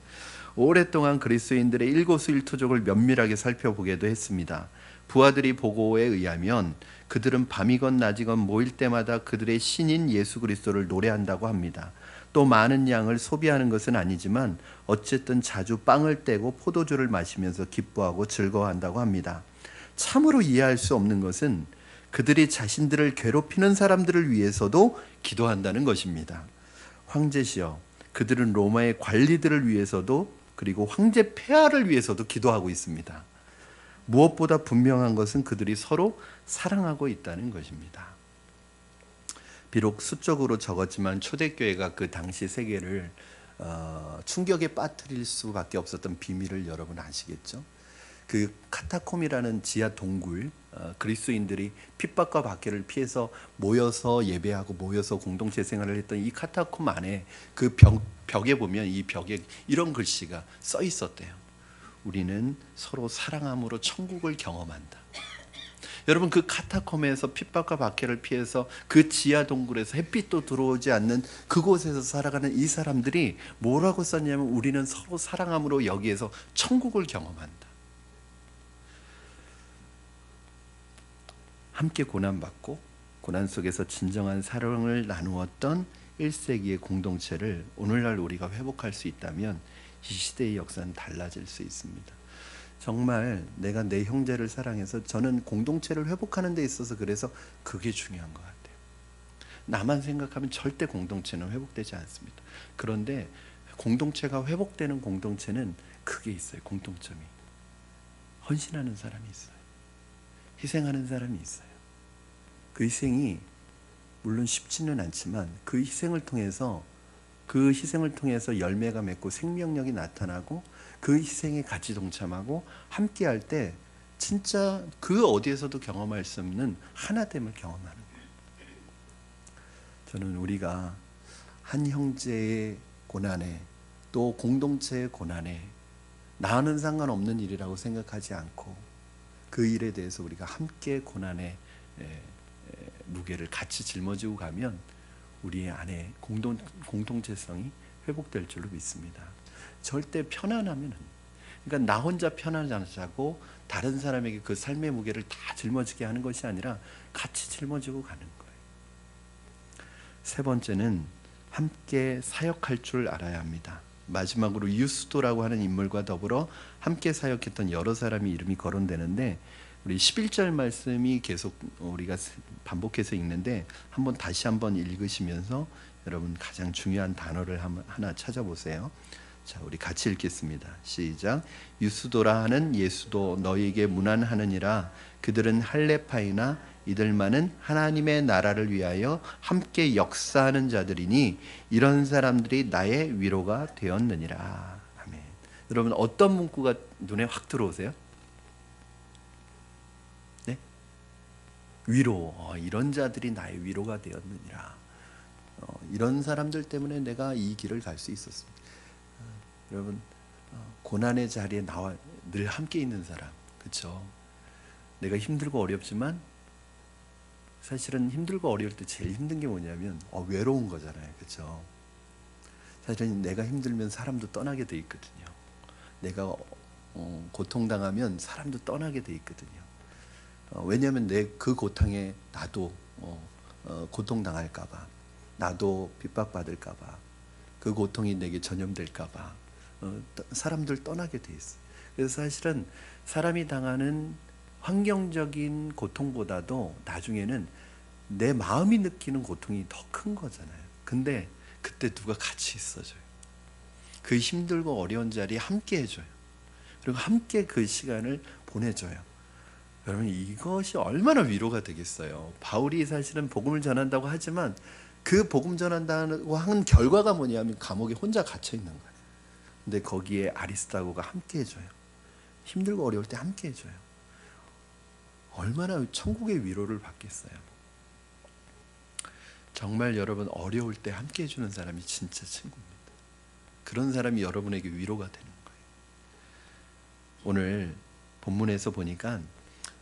오랫동안 그리스도인들의 일거수일투족을 면밀하게 살펴보게도 했습니다. 부하들이 보고에 의하면 그들은 밤이건 낮이건 모일 때마다 그들의 신인 예수 그리스도를 노래한다고 합니다. 또 많은 양을 소비하는 것은 아니지만 어쨌든 자주 빵을 떼고 포도주를 마시면서 기뻐하고 즐거워한다고 합니다. 참으로 이해할 수 없는 것은 그들이 자신들을 괴롭히는 사람들을 위해서도 기도한다는 것입니다. 황제시여, 그들은 로마의 관리들을 위해서도 그리고 황제 폐하를 위해서도 기도하고 있습니다. 무엇보다 분명한 것은 그들이 서로 사랑하고 있다는 것입니다. 비록 수적으로 적었지만 초대교회가 그 당시 세계를 충격에 빠뜨릴 수밖에 없었던 비밀을 여러분 아시겠죠? 그 카타콤이라는 지하 동굴, 그리스도인들이 핍박과 박해를 피해서 모여서 예배하고 모여서 공동체 생활을 했던 이 카타콤 안에 그 벽에 보면 이 벽에 이런 글씨가 써 있었대요. 우리는 서로 사랑함으로 천국을 경험한다. 여러분 그 카타콤에서 핍박과 박해를 피해서 그 지하 동굴에서 햇빛도 들어오지 않는 그곳에서 살아가는 이 사람들이 뭐라고 썼냐면 우리는 서로 사랑함으로 여기에서 천국을 경험한다. 함께 고난받고 고난 속에서 진정한 사랑을 나누었던 1세기의 공동체를 오늘날 우리가 회복할 수 있다면 이 시대의 역사는 달라질 수 있습니다. 정말 내가 내 형제를 사랑해서, 저는 공동체를 회복하는 데 있어서 그래서 그게 중요한 것 같아요. 나만 생각하면 절대 공동체는 회복되지 않습니다. 그런데 공동체가 회복되는 공동체는 그게 있어요. 공통점이. 헌신하는 사람이 있어요. 희생하는 사람이 있어요. 그 희생이 물론 쉽지는 않지만 그 희생을 통해서 열매가 맺고 생명력이 나타나고 그 희생에 같이 동참하고 함께 할 때 진짜 그 어디에서도 경험할 수 없는 하나됨을 경험하는 거예요. 저는 우리가 한 형제의 고난에 또 공동체의 고난에 나는 상관없는 일이라고 생각하지 않고 그 일에 대해서 우리가 함께 고난의 무게를 같이 짊어지고 가면 우리의 안에 공동체성이 회복될 줄로 믿습니다. 절대 편안하면, 그러니까 나 혼자 편안하자고 다른 사람에게 그 삶의 무게를 다 짊어지게 하는 것이 아니라 같이 짊어지고 가는 거예요. 세 번째는 함께 사역할 줄 알아야 합니다. 마지막으로 유스도라고 하는 인물과 더불어 함께 사역했던 여러 사람의 이름이 거론되는데, 우리 11절 말씀이 계속 우리가 반복해서 읽는데 한번 다시 한번 읽으시면서 여러분 가장 중요한 단어를 하나 찾아보세요. 자, 우리 같이 읽겠습니다. 시작. 유스도라 하는 예수도 너희에게 문안하느니라. 그들은 할레파이나 이들만은 하나님의 나라를 위하여 함께 역사하는 자들이니 이런 사람들이 나의 위로가 되었느니라. 아멘. 여러분 어떤 문구가 눈에 확 들어오세요? 네? 위로. 이런 자들이 나의 위로가 되었느니라. 이런 사람들 때문에 내가 이 길을 갈 수 있었습니다. 여러분 고난의 자리에 나와 늘 함께 있는 사람, 그렇죠? 내가 힘들고 어렵지만 사실은 힘들고 어려울 때 제일 힘든 게 뭐냐면 외로운 거잖아요, 그렇죠? 사실은 내가 힘들면 사람도 떠나게 돼 있거든요. 내가 고통당하면 사람도 떠나게 돼 있거든요. 왜냐하면 내 그 고통에 나도 고통당할까봐, 나도 핍박받을까봐, 그 고통이 내게 전염될까봐 사람들 떠나게 돼 있어요. 그래서 사실은 사람이 당하는 환경적인 고통보다도 나중에는 내 마음이 느끼는 고통이 더 큰 거잖아요. 근데 그때 누가 같이 있어줘요. 그 힘들고 어려운 자리에 함께 해줘요. 그리고 함께 그 시간을 보내줘요. 여러분 이것이 얼마나 위로가 되겠어요. 바울이 사실은 복음을 전한다고 하지만 그 복음 전한다고 하는 결과가 뭐냐면 감옥에 혼자 갇혀 있는 거예요. 근데 거기에 아리스다고가 함께 해줘요. 힘들고 어려울 때 함께 해줘요. 얼마나 천국의 위로를 받겠어요. 정말 여러분 어려울 때 함께 해주는 사람이 진짜 친구입니다. 그런 사람이 여러분에게 위로가 되는 거예요. 오늘 본문에서 보니까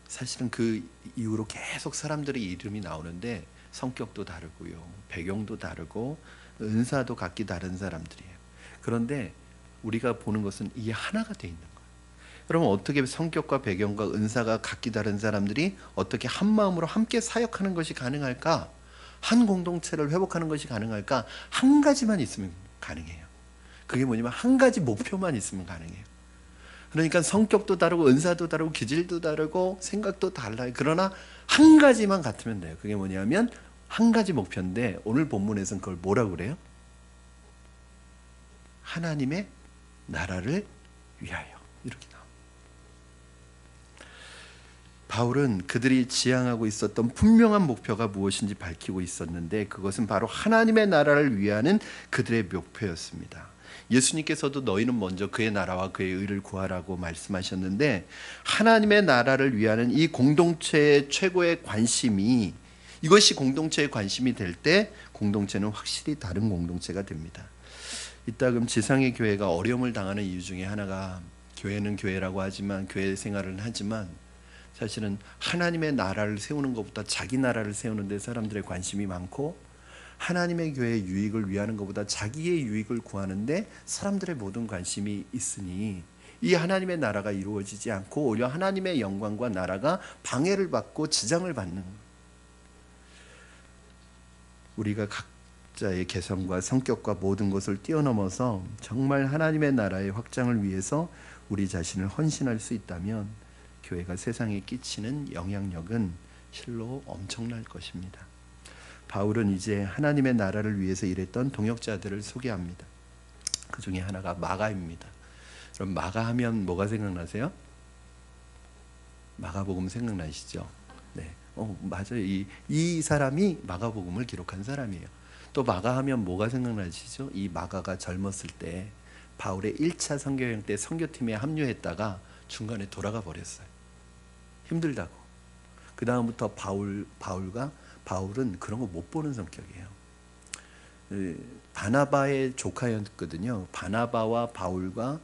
사실은 그 이후로 계속 사람들의 이름이 나오는데 성격도 다르고요, 배경도 다르고 은사도 각기 다른 사람들이에요. 그런데 우리가 보는 것은 이게 하나가 돼 있는 거예요. 여러분 어떻게 성격과 배경과 은사가 각기 다른 사람들이 어떻게 한 마음으로 함께 사역하는 것이 가능할까? 한 공동체를 회복하는 것이 가능할까? 한 가지만 있으면 가능해요. 그게 뭐냐면 한 가지 목표만 있으면 가능해요. 그러니까 성격도 다르고 은사도 다르고 기질도 다르고 생각도 달라요. 그러나 한 가지만 같으면 돼요. 그게 뭐냐면 한 가지 목표인데 오늘 본문에서는 그걸 뭐라고 그래요? 하나님의 나라를 위하여, 이렇게 나옵니다. 바울은 그들이 지향하고 있었던 분명한 목표가 무엇인지 밝히고 있었는데 그것은 바로 하나님의 나라를 위하는 그들의 목표였습니다. 예수님께서도 너희는 먼저 그의 나라와 그의 의를 구하라고 말씀하셨는데 하나님의 나라를 위하는 이 공동체의 최고의 관심이, 이것이 공동체의 관심이 될 때 공동체는 확실히 다른 공동체가 됩니다. 이따금 지상의 교회가 어려움을 당하는 이유 중에 하나가, 교회는 교회라고 하지만 교회 생활을 하지만 사실은 하나님의 나라를 세우는 것보다 자기 나라를 세우는 데 사람들의 관심이 많고 하나님의 교회의 유익을 위하는 것보다 자기의 유익을 구하는데 사람들의 모든 관심이 있으니 이 하나님의 나라가 이루어지지 않고 오히려 하나님의 영광과 나라가 방해를 받고 지장을 받는 거예요. 우리가 각자의 개성과 성격과 모든 것을 뛰어넘어서 정말 하나님의 나라의 확장을 위해서 우리 자신을 헌신할 수 있다면 교회가 세상에 끼치는 영향력은 실로 엄청날 것입니다. 바울은 이제 하나님의 나라를 위해서 일했던 동역자들을 소개합니다. 그 중에 하나가 마가입니다. 그럼 마가 하면 뭐가 생각나세요? 마가복음 생각나시죠? 네, 맞아요. 이 사람이 마가복음을 기록한 사람이에요. 또 마가 하면 뭐가 생각나시죠? 이 마가가 젊었을 때 바울의 1차 선교여행 때 선교팀에 합류했다가 중간에 돌아가 버렸어요. 힘들다고. 그 다음부터 바울은 그런 거 못 보는 성격이에요. 바나바의 조카였거든요. 바나바와 바울과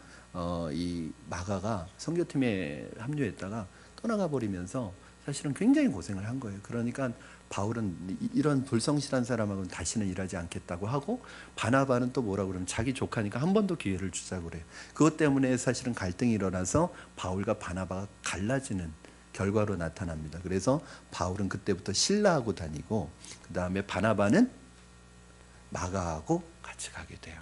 이 마가가 선교팀에 합류했다가 떠나가 버리면서 사실은 굉장히 고생을 한 거예요. 그러니까 바울은 이런 불성실한 사람하고는 다시는 일하지 않겠다고 하고, 바나바는 또 뭐라고 그러면 자기 조카니까 한 번 더 기회를 주자고 그래요. 그것 때문에 사실은 갈등이 일어나서 바울과 바나바가 갈라지는 결과로 나타납니다. 그래서 바울은 그때부터 신라하고 다니고 그 다음에 바나바는 마가하고 같이 가게 돼요.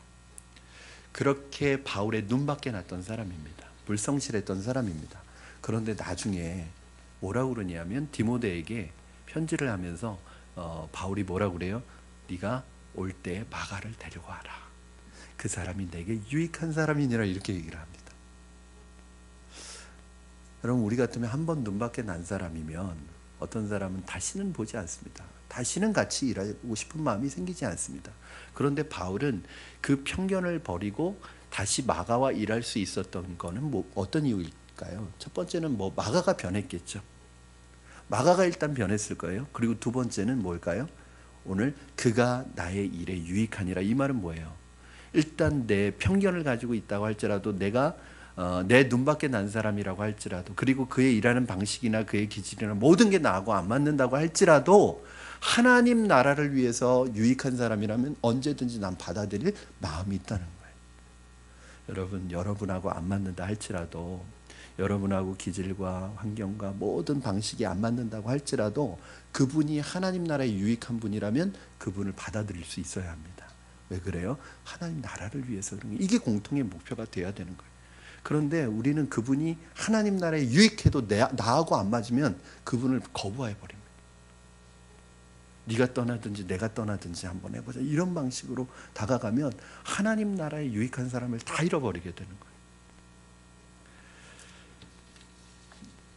그렇게 바울의 눈밖에 났던 사람입니다. 불성실했던 사람입니다. 그런데 나중에 뭐라고 그러냐면 디모데에게 편지를 하면서 바울이 뭐라고 그래요? 네가 올 때 마가를 데려와라. 그 사람이 내게 유익한 사람이니라 이렇게 얘기를 합니다. 여러분 우리 같으면 한 번 눈밖에 난 사람이면 어떤 사람은 다시는 보지 않습니다. 다시는 같이 일하고 싶은 마음이 생기지 않습니다. 그런데 바울은 그 편견을 버리고 다시 마가와 일할 수 있었던 거는 어떤 이유일까요? 첫 번째는 마가가 변했겠죠. 마가가 일단 변했을 거예요. 그리고 두 번째는 뭘까요? 오늘 그가 나의 일에 유익하니라. 이 말은 뭐예요? 일단 내 편견을 가지고 있다고 할지라도 내가 내 눈밖에 난 사람이라고 할지라도 그리고 그의 일하는 방식이나 그의 기질이나 모든 게 나하고 안 맞는다고 할지라도 하나님 나라를 위해서 유익한 사람이라면 언제든지 난 받아들일 마음이 있다는 거예요. 여러분, 여러분하고 안 맞는다 할지라도 여러분하고 기질과 환경과 모든 방식이 안 맞는다고 할지라도 그분이 하나님 나라에 유익한 분이라면 그분을 받아들일 수 있어야 합니다. 왜 그래요? 하나님 나라를 위해서 그런 게 이게 공통의 목표가 돼야 되는 거예요. 그런데 우리는 그분이 하나님 나라에 유익해도 나하고 안 맞으면 그분을 거부해 버립니다. 네가 떠나든지 내가 떠나든지 한번 해보자 이런 방식으로 다가가면 하나님 나라에 유익한 사람을 다 잃어버리게 되는 거예요.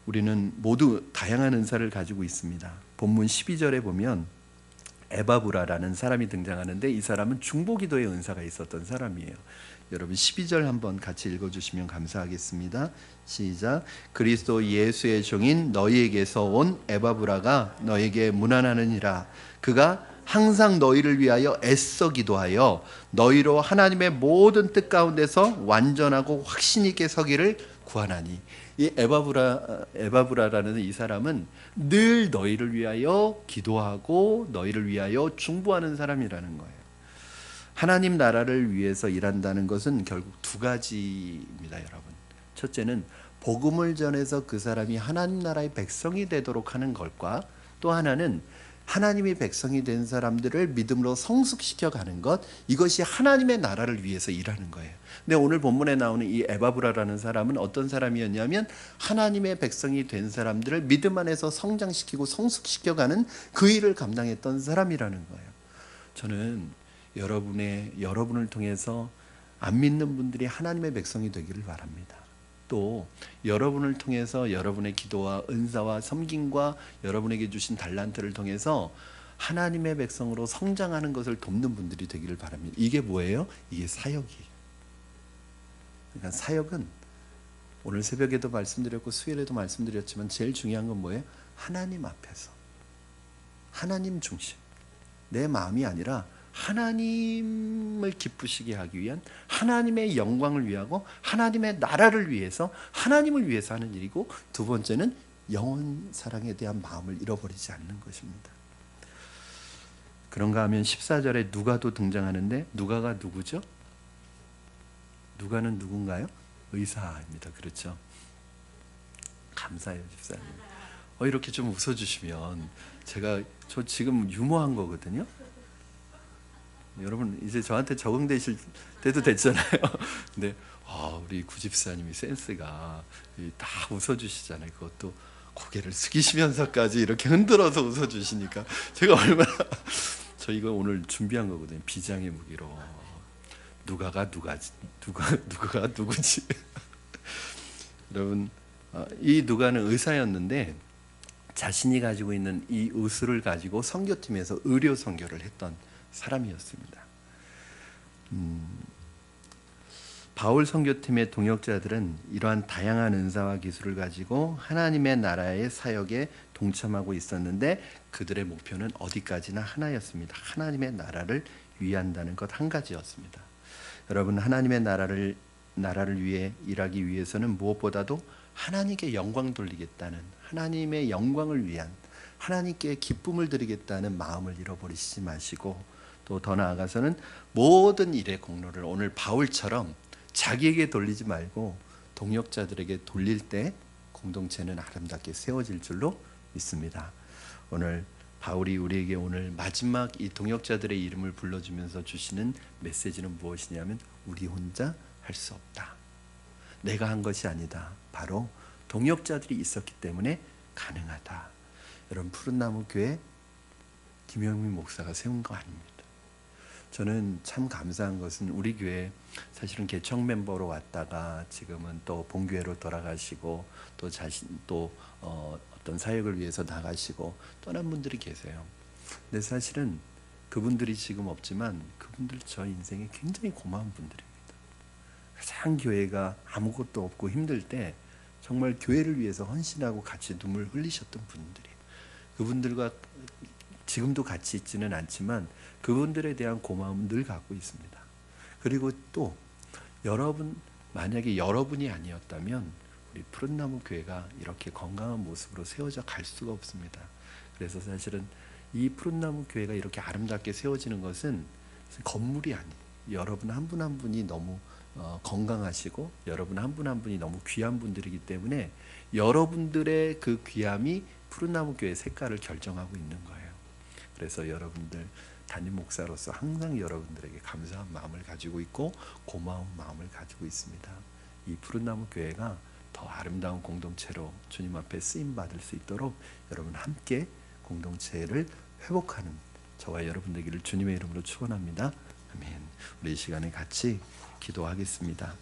우리는 모두 다양한 은사를 가지고 있습니다. 본문 12절에 보면 에바브라라는 사람이 등장하는데 이 사람은 중보기도의 은사가 있었던 사람이에요. 여러분 12절 한번 같이 읽어주시면 감사하겠습니다. 시작. 그리스도 예수의 종인 너희에게서 온 에바브라가 너에게 문안하느니라. 그가 항상 너희를 위하여 애써 기도하여 너희로 하나님의 모든 뜻 가운데서 완전하고 확신 있게 서기를 구하나니. 이 에바브라라는 이 사람은 늘 너희를 위하여 기도하고 너희를 위하여 중보하는 사람이라는 거예요. 하나님 나라를 위해서 일한다는 것은 결국 두 가지입니다, 여러분. 첫째는 복음을 전해서 그 사람이 하나님 나라의 백성이 되도록 하는 것과 또 하나는 하나님의 백성이 된 사람들을 믿음으로 성숙시켜 가는 것, 이것이 하나님의 나라를 위해서 일하는 거예요. 근데 오늘 본문에 나오는 이 에바브라라는 사람은 어떤 사람이었냐면 하나님의 백성이 된 사람들을 믿음 안에서 성장시키고 성숙시켜 가는 그 일을 감당했던 사람이라는 거예요. 저는 여러분을 통해서 안 믿는 분들이 하나님의 백성이 되기를 바랍니다. 또 여러분을 통해서 여러분의 기도와 은사와 섬김과 여러분에게 주신 달란트를 통해서 하나님의 백성으로 성장하는 것을 돕는 분들이 되기를 바랍니다. 이게 뭐예요? 이게 사역이에요. 그러니까 사역은 오늘 새벽에도 말씀드렸고 수요일에도 말씀드렸지만 제일 중요한 건 뭐예요? 하나님 앞에서 하나님 중심, 내 마음이 아니라 하나님을 기쁘시게 하기 위한 하나님의 영광을 위하고 하나님의 나라를 위해서 하나님을 위해서 하는 일이고, 두 번째는 영혼 사랑에 대한 마음을 잃어버리지 않는 것입니다. 그런가 하면 14절에 누가도 등장하는데 누가가 누구죠? 누가는 누군가요? 의사입니다. 그렇죠? 감사해요, 집사님. 이렇게 좀 웃어주시면 저 지금 유머한 거거든요. 여러분 이제 저한테 적응되실 때도 됐잖아요. 근데 우리 구집사님이 센스가 다 웃어주시잖아요. 그것도 고개를 숙이시면서까지 이렇게 흔들어서 웃어주시니까 제가 얼마나 저 이거 오늘 준비한 거거든요. 비장의 무기로 누가가 누구지? 여러분 이 누가는 의사였는데 자신이 가지고 있는 이 의술을 가지고 선교팀에서 의료 선교를 했던 사람이었습니다. 바울 선교팀의 동역자들은 이러한 다양한 은사와 기술을 가지고 하나님의 나라의 사역에 동참하고 있었는데 그들의 목표는 어디까지나 하나였습니다. 하나님의 나라를 위한다는 것 한 가지였습니다. 여러분 하나님의 나라를 위해 일하기 위해서는 무엇보다도 하나님께 영광 돌리겠다는, 하나님의 영광을 위한, 하나님께 기쁨을 드리겠다는 마음을 잃어버리시지 마시고, 또 더 나아가서는 모든 일의 공로를 오늘 바울처럼 자기에게 돌리지 말고 동역자들에게 돌릴 때 공동체는 아름답게 세워질 줄로 믿습니다. 오늘 바울이 우리에게 오늘 마지막 이 동역자들의 이름을 불러주면서 주시는 메시지는 무엇이냐면 우리 혼자 할 수 없다. 내가 한 것이 아니다. 바로 동역자들이 있었기 때문에 가능하다. 여러분, 푸른나무 교회 김영민 목사가 세운 거 아닙니다. 저는 참 감사한 것은 우리 교회 사실은 개척 멤버로 왔다가 지금은 또 본교회로 돌아가시고 또 어떤 사역을 위해서 나가시고 떠난 분들이 계세요. 근데 사실은 그분들이 지금 없지만 그분들 저 인생에 굉장히 고마운 분들입니다. 가장 교회가 아무것도 없고 힘들 때 정말 교회를 위해서 헌신하고 같이 눈물 흘리셨던 분들이에요. 그분들과 지금도 같이 있지는 않지만 그분들에 대한 고마움은 늘 갖고 있습니다. 그리고 또 여러분, 만약에 여러분이 아니었다면 우리 푸른나무 교회가 이렇게 건강한 모습으로 세워져 갈 수가 없습니다. 그래서 사실은 이 푸른나무 교회가 이렇게 아름답게 세워지는 것은 건물이 아니에요. 여러분 한 분 한 분이 너무 건강하시고 여러분 한 분 한 분이 너무 귀한 분들이기 때문에 여러분들의 그 귀함이 푸른나무 교회의 색깔을 결정하고 있는 거예요. 그래서 여러분들 담임 목사로서 항상 여러분들에게 감사한 마음을 가지고 있고 고마운 마음을 가지고 있습니다. 이 푸른나무 교회가 더 아름다운 공동체로 주님 앞에 쓰임 받을 수 있도록 여러분 함께 공동체를 회복하는 저와 여러분 되기를 주님의 이름으로 축원합니다. 아멘. 우리 이 시간에 같이 기도하겠습니다.